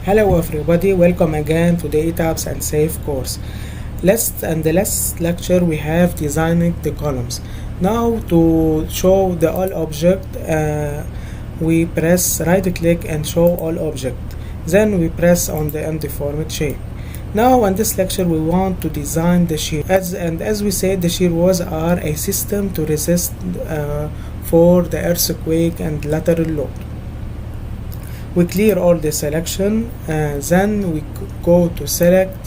Hello everybody, welcome again to the ETABS and SAFE course. In the last lecture we have designing the columns. Now to show the all object, we press right click and show all object. Then we press on the undeformed shape. Now in this lecture we want to design the shear. As we said, the shear walls are a system to resist for the earthquake and lateral load. We clear all the selection, then we go to select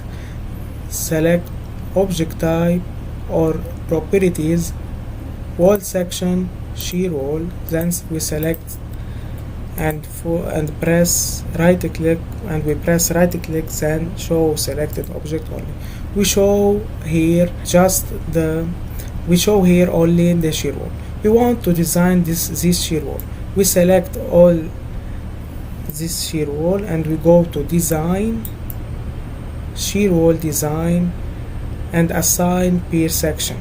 object type or properties, wall section, shear wall. Then we select and press right click, and we press right click, then show selected object only. We show here only the shear wall. We want to design this shear wall. We select all this shear wall and we go to design, shear wall design, and assign per section.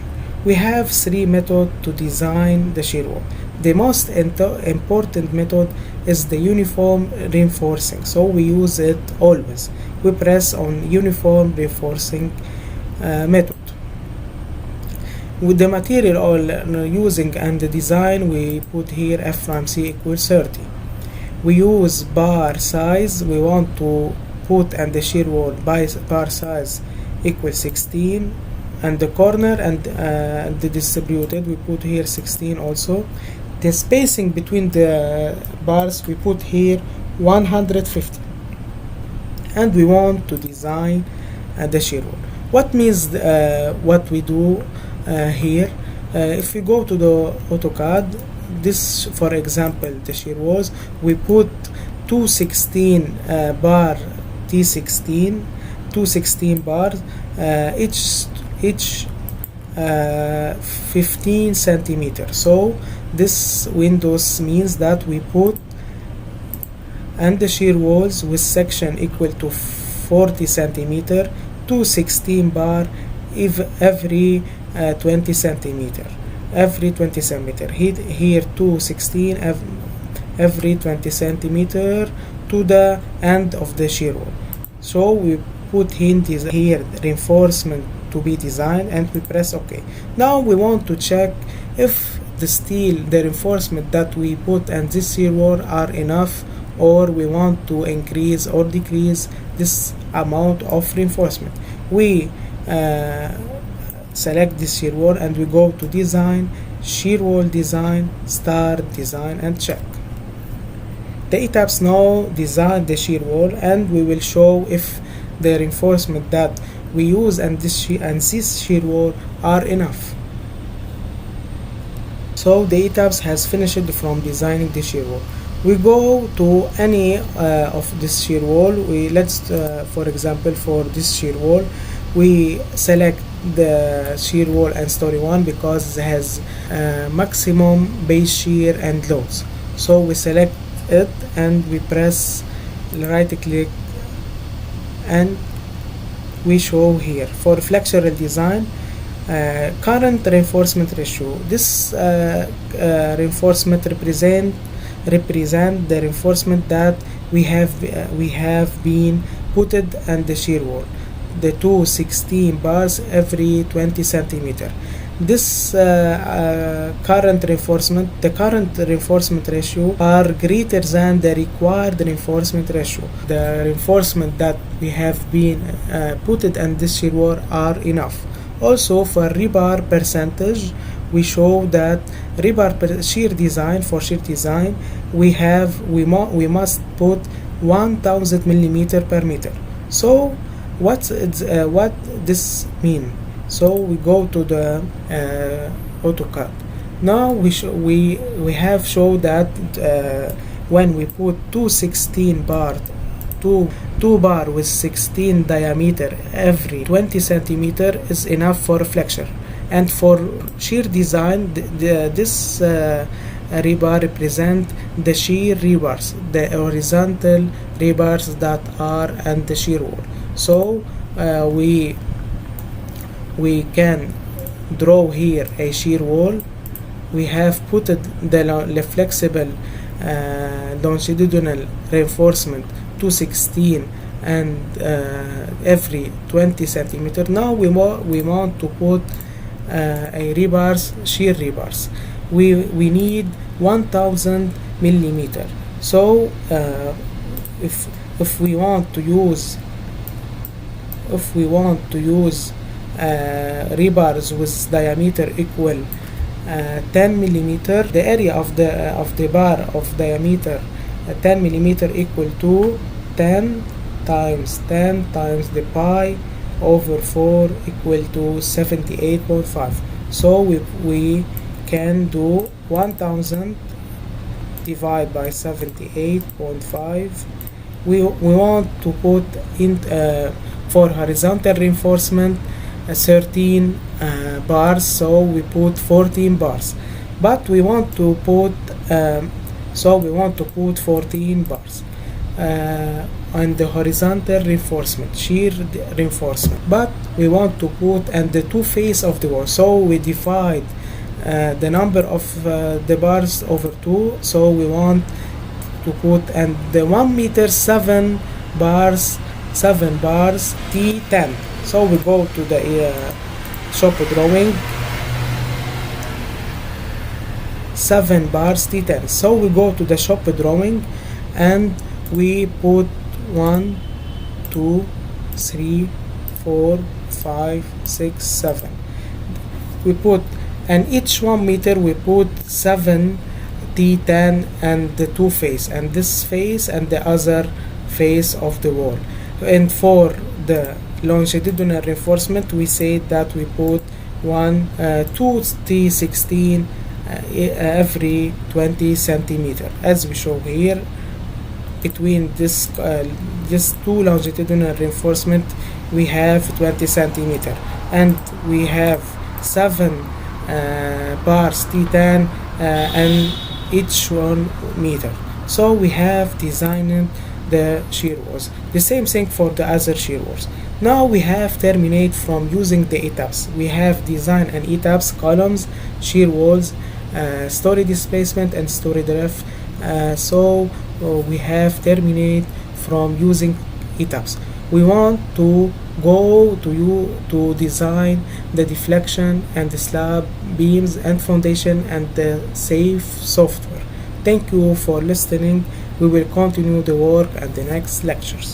We have three methods to design the shear wall. The most important method is the uniform reinforcing, so we use it always. We press on uniform reinforcing method. With the material all using and the design, we put here F'(c) equals 30. We use bar size. We want to put and the shear wall by bar size equals 16, and the corner and the distributed we put here 16 also. The spacing between the bars we put here 150, and we want to design the shear wall. What means what we do here? If we go to the AUTOCAD, this for example the shear walls, we put 216 bar T16, 216 bars, each 15 centimeter. So this windows means that we put and the shear walls with section equal to 40 centimeter, 216 bar every 20 centimeter. Every 20 centimeter. Here 216 every 20 centimeter to the end of the shear wall. So we put here reinforcement to be designed, and we press OK. Now we want to check if the reinforcement that we put and this shear wall are enough, or we want to increase or decrease this amount of reinforcement. We select this shear wall and we go to design, shear wall design, start design, and check. The ETABS now design the shear wall, and we will show if the reinforcement that we use and this shear wall are enough. So the ETABS has finished from designing the shear wall. We go to any of this shear wall. For example, for this shear wall we select the shear wall and story 1 because it has maximum base shear and loads. So we select it and we press right click, and we show here for flexural design current reinforcement ratio. This reinforcement represent the reinforcement that we have been putted and the shear wall. The 216 bars every 20 centimeter. This current reinforcement ratio are greater than the required reinforcement ratio. The reinforcement that we have been put and this shear wall are enough. Also for rebar percentage, we show that shear design we must put 1000 millimeter per meter. So what this mean? So we go to the AUTOCAD. Now we have showed that when we put 216 bar, two bar with 16 diameter every 20 centimeter is enough for flexure. And for shear design, this rebar represent the shear rebars, the horizontal rebars that are and the shear wall. So we can draw here a shear wall. We have put the flexible longitudinal reinforcement 216 and every 20 centimeter. Now we want to put a rebars, shear rebars. We need 1000 millimeter. So if we want to use rebars with diameter equal 10 millimeter, the area of the bar of diameter 10 millimeter equal to 10 times 10 times the pi over 4 equal to 78.5. So we can do 1000 divided by 78.5. We want to put in for horizontal reinforcement 13 bars, so we put 14 bars, but we want to put 14 bars on the horizontal reinforcement, shear reinforcement, but we want to put and the two face of the wall, so we divide the number of the bars over 2, so we want to put and the 1 meter 7 bars T10. So we go to the shop drawing, 7 bars T10. So we go to the shop drawing and we put 1, 2, 3, 4, 5, 6, 7. We put, and each 1 meter we put 7 T10 and the two face, and this face and the other face of the wall. And for the longitudinal reinforcement, we say that we put 2 T16 every 20 centimeter, as we show here. Between this two longitudinal reinforcement, we have 20 centimeter, and we have 7 bars T10 and each 1 meter. So we have designed the shear walls. The same thing for the other shear walls. Now we have terminate from using the ETABS. We have design and ETABS columns, shear walls, story displacement and story drift. So we have terminate from using ETABS. We want to go to design the deflection and the slab beams and foundation and the safe software. Thank you for listening. We will continue the work at the next lectures.